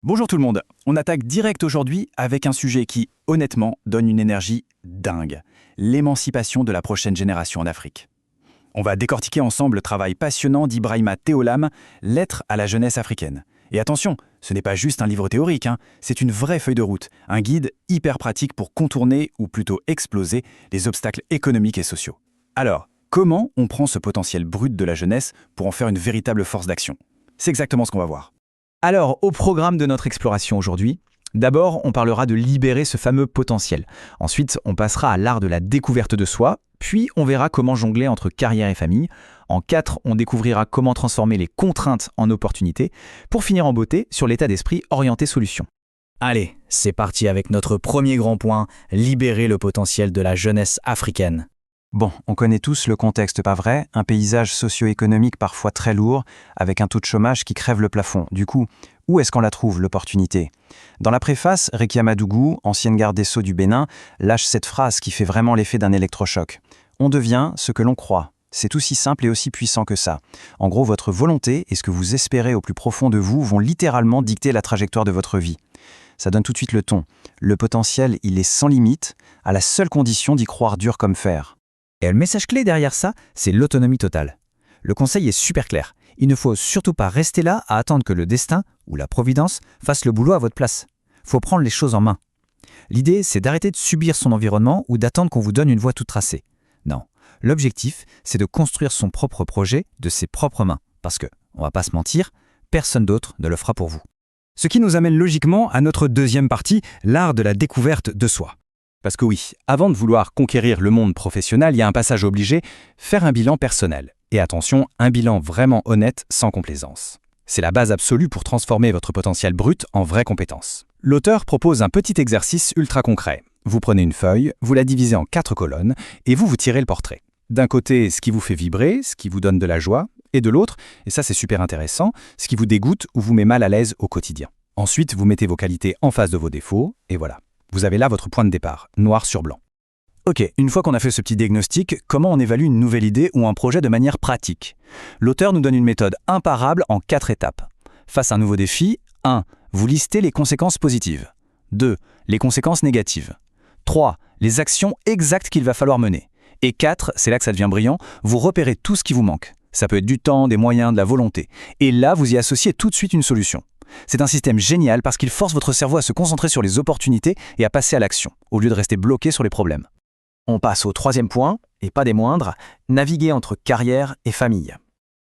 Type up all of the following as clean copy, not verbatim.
Bonjour tout le monde, on attaque direct aujourd'hui avec un sujet qui, honnêtement, donne une énergie dingue. L'émancipation de la prochaine génération en Afrique. On va décortiquer ensemble le travail passionnant d'Ibrahima Théolam, Lettres à la jeunesse africaine. Et attention, ce n'est pas juste un livre théorique, c'est une vraie feuille de route, un guide hyper pratique pour contourner, ou plutôt exploser, les obstacles économiques et sociaux. Alors, comment on prend ce potentiel brut de la jeunesse pour en faire une véritable force d'action? C'est exactement ce qu'on va voir. Alors, au programme de notre exploration aujourd'hui, d'abord, on parlera de libérer ce fameux potentiel. Ensuite, on passera à l'art de la découverte de soi, puis on verra comment jongler entre carrière et famille. En 4, on découvrira comment transformer les contraintes en opportunités, pour finir en beauté sur l'état d'esprit orienté solution. Allez, c'est parti avec notre premier grand point, libérer le potentiel de la jeunesse africaine. Bon, on connaît tous le contexte, pas vrai? Un paysage socio-économique parfois très lourd, avec un taux de chômage qui crève le plafond. Du coup, où est-ce qu'on la trouve, l'opportunité? Dans la préface, Rekia Madougou, ancienne garde des Sceaux du Bénin, lâche cette phrase qui fait vraiment l'effet d'un électrochoc. On devient ce que l'on croit. C'est aussi simple et aussi puissant que ça. En gros, votre volonté et ce que vous espérez au plus profond de vous vont littéralement dicter la trajectoire de votre vie. Ça donne tout de suite le ton. Le potentiel, il est sans limite, à la seule condition d'y croire dur comme fer. Et le message clé derrière ça, c'est l'autonomie totale. Le conseil est super clair. Il ne faut surtout pas rester là à attendre que le destin ou la providence fasse le boulot à votre place. Faut prendre les choses en main. L'idée, c'est d'arrêter de subir son environnement ou d'attendre qu'on vous donne une voie toute tracée. Non. L'objectif, c'est de construire son propre projet de ses propres mains. Parce que, on va pas se mentir, personne d'autre ne le fera pour vous. Ce qui nous amène logiquement à notre deuxième partie, l'art de la découverte de soi. Parce que oui, avant de vouloir conquérir le monde professionnel, il y a un passage obligé, faire un bilan personnel. Et attention, un bilan vraiment honnête, sans complaisance. C'est la base absolue pour transformer votre potentiel brut en vraies compétences. L'auteur propose un petit exercice ultra concret. Vous prenez une feuille, vous la divisez en 4 colonnes, et vous tirez le portrait. D'un côté, ce qui vous fait vibrer, ce qui vous donne de la joie, et de l'autre, et ça c'est super intéressant, ce qui vous dégoûte ou vous met mal à l'aise au quotidien. Ensuite, vous mettez vos qualités en face de vos défauts, et voilà. Vous avez là votre point de départ, noir sur blanc. Ok, une fois qu'on a fait ce petit diagnostic, comment on évalue une nouvelle idée ou un projet de manière pratique? L'auteur nous donne une méthode imparable en 4 étapes. Face à un nouveau défi, 1. Vous listez les conséquences positives. 2. Les conséquences négatives. 3. Les actions exactes qu'il va falloir mener. Et 4, c'est là que ça devient brillant, vous repérez tout ce qui vous manque. Ça peut être du temps, des moyens, de la volonté. Et là, vous y associez tout de suite une solution. C'est un système génial parce qu'il force votre cerveau à se concentrer sur les opportunités et à passer à l'action, au lieu de rester bloqué sur les problèmes. On passe au 3e point, et pas des moindres, naviguer entre carrière et famille.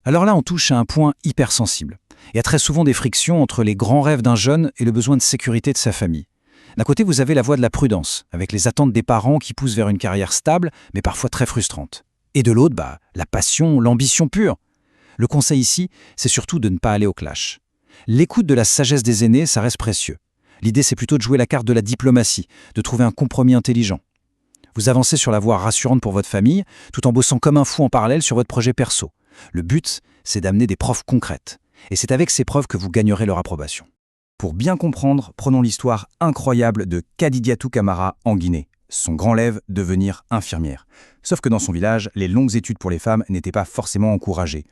Alors là, on touche à un point hyper sensible. Il y a très souvent des frictions entre les grands rêves d'un jeune et le besoin de sécurité de sa famille. D'un côté, vous avez la voie de la prudence, avec les attentes des parents qui poussent vers une carrière stable, mais parfois très frustrante. Et de l'autre, la passion, l'ambition pure. Le conseil ici, c'est surtout de ne pas aller au clash. L'écoute de la sagesse des aînés, ça reste précieux. L'idée, c'est plutôt de jouer la carte de la diplomatie, de trouver un compromis intelligent. Vous avancez sur la voie rassurante pour votre famille, tout en bossant comme un fou en parallèle sur votre projet perso. Le but, c'est d'amener des preuves concrètes. Et c'est avec ces preuves que vous gagnerez leur approbation. Pour bien comprendre, prenons l'histoire incroyable de Kadidiatou Camara en Guinée. Son grand rêve, devenir infirmière. Sauf que dans son village, les longues études pour les femmes n'étaient pas forcément encouragées.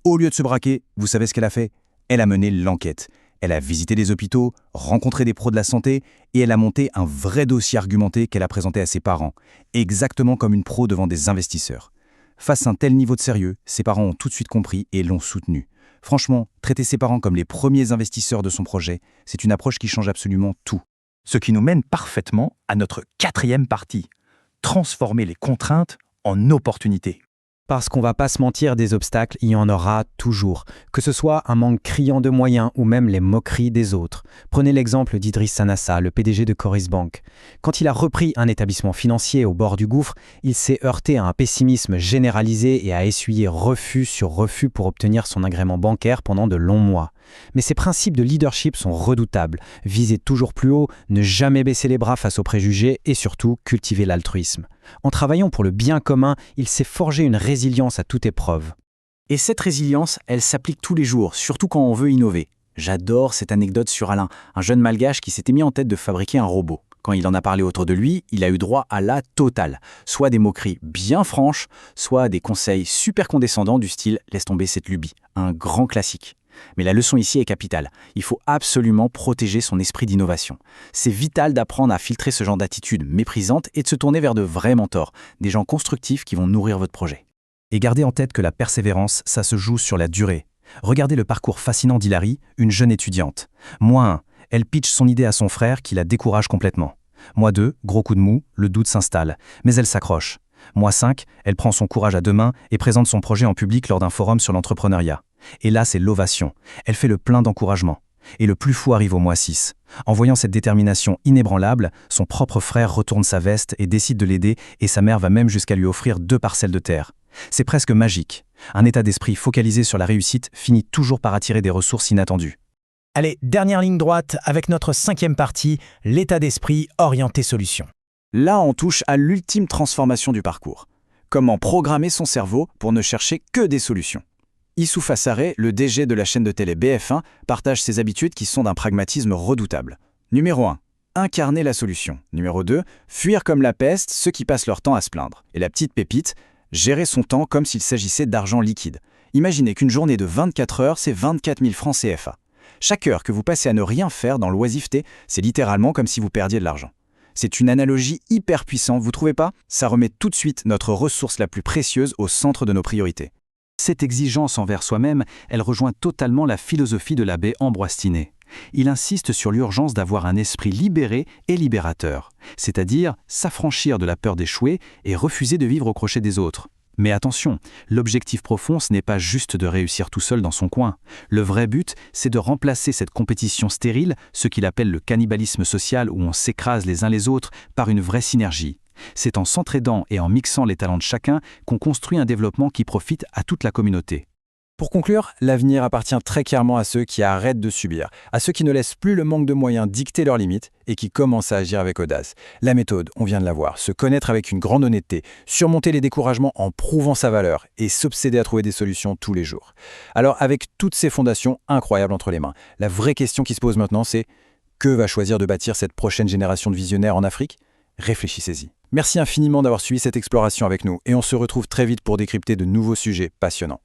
Au lieu de se braquer, vous savez ce qu'elle a fait? Elle a mené l'enquête. Elle a visité des hôpitaux, rencontré des pros de la santé et elle a monté un vrai dossier argumenté qu'elle a présenté à ses parents, exactement comme une pro devant des investisseurs. Face à un tel niveau de sérieux, ses parents ont tout de suite compris et l'ont soutenue. Franchement, traiter ses parents comme les premiers investisseurs de son projet, c'est une approche qui change absolument tout. Ce qui nous mène parfaitement à notre 4e partie. Transformer les contraintes en opportunités. Parce qu'on va pas se mentir, des obstacles, il y en aura toujours. Que ce soit un manque criant de moyens ou même les moqueries des autres. Prenez l'exemple d'Idriss Sanassa, le PDG de Coris Bank. Quand il a repris un établissement financier au bord du gouffre, il s'est heurté à un pessimisme généralisé et a essuyé refus sur refus pour obtenir son agrément bancaire pendant de longs mois. Mais ses principes de leadership sont redoutables. Viser toujours plus haut, ne jamais baisser les bras face aux préjugés et surtout cultiver l'altruisme. En travaillant pour le bien commun, il s'est forgé une résilience à toute épreuve. Et cette résilience, elle s'applique tous les jours, surtout quand on veut innover. J'adore cette anecdote sur Alain, un jeune malgache qui s'était mis en tête de fabriquer un robot. Quand il en a parlé autour de lui, il a eu droit à la totale. Soit des moqueries bien franches, soit des conseils super condescendants du style « laisse tomber cette lubie », un grand classique. Mais la leçon ici est capitale. Il faut absolument protéger son esprit d'innovation. C'est vital d'apprendre à filtrer ce genre d'attitude méprisante et de se tourner vers de vrais mentors, des gens constructifs qui vont nourrir votre projet. Et gardez en tête que la persévérance, ça se joue sur la durée. Regardez le parcours fascinant d'Hilary, une jeune étudiante. -1, elle pitch son idée à son frère qui la décourage complètement. -2, gros coup de mou, le doute s'installe, mais elle s'accroche. -5, elle prend son courage à deux mains et présente son projet en public lors d'un forum sur l'entrepreneuriat. Et là, c'est l'ovation. Elle fait le plein d'encouragement. Et le plus fou arrive au -6. En voyant cette détermination inébranlable, son propre frère retourne sa veste et décide de l'aider, et sa mère va même jusqu'à lui offrir 2 parcelles de terre. C'est presque magique. Un état d'esprit focalisé sur la réussite finit toujours par attirer des ressources inattendues. Allez, dernière ligne droite avec notre 5e partie, l'état d'esprit orienté solution. Là, on touche à l'ultime transformation du parcours. Comment programmer son cerveau pour ne chercher que des solutions. Issouf Assaré, le DG de la chaîne de télé BF1, partage ses habitudes qui sont d'un pragmatisme redoutable. Numéro 1. Incarner la solution. Numéro 2. Fuir comme la peste ceux qui passent leur temps à se plaindre. Et la petite pépite, gérer son temps comme s'il s'agissait d'argent liquide. Imaginez qu'une journée de 24 heures, c'est 24 000 francs CFA. Chaque heure que vous passez à ne rien faire dans l'oisiveté, c'est littéralement comme si vous perdiez de l'argent. C'est une analogie hyper puissante, vous trouvez pas? Ça remet tout de suite notre ressource la plus précieuse au centre de nos priorités. Cette exigence envers soi-même, elle rejoint totalement la philosophie de l'abbé Ambroise Tinet. Il insiste sur l'urgence d'avoir un esprit libéré et libérateur, c'est-à-dire s'affranchir de la peur d'échouer et refuser de vivre au crochet des autres. Mais attention, l'objectif profond, ce n'est pas juste de réussir tout seul dans son coin. Le vrai but, c'est de remplacer cette compétition stérile, ce qu'il appelle le cannibalisme social où on s'écrase les uns les autres, par une vraie synergie. C'est en s'entraidant et en mixant les talents de chacun qu'on construit un développement qui profite à toute la communauté. Pour conclure, l'avenir appartient très clairement à ceux qui arrêtent de subir, à ceux qui ne laissent plus le manque de moyens dicter leurs limites et qui commencent à agir avec audace. La méthode, on vient de la voir, se connaître avec une grande honnêteté, surmonter les découragements en prouvant sa valeur et s'obséder à trouver des solutions tous les jours. Alors avec toutes ces fondations incroyables entre les mains, la vraie question qui se pose maintenant c'est que va choisir de bâtir cette prochaine génération de visionnaires en Afrique? Réfléchissez-y. Merci infiniment d'avoir suivi cette exploration avec nous et on se retrouve très vite pour décrypter de nouveaux sujets passionnants.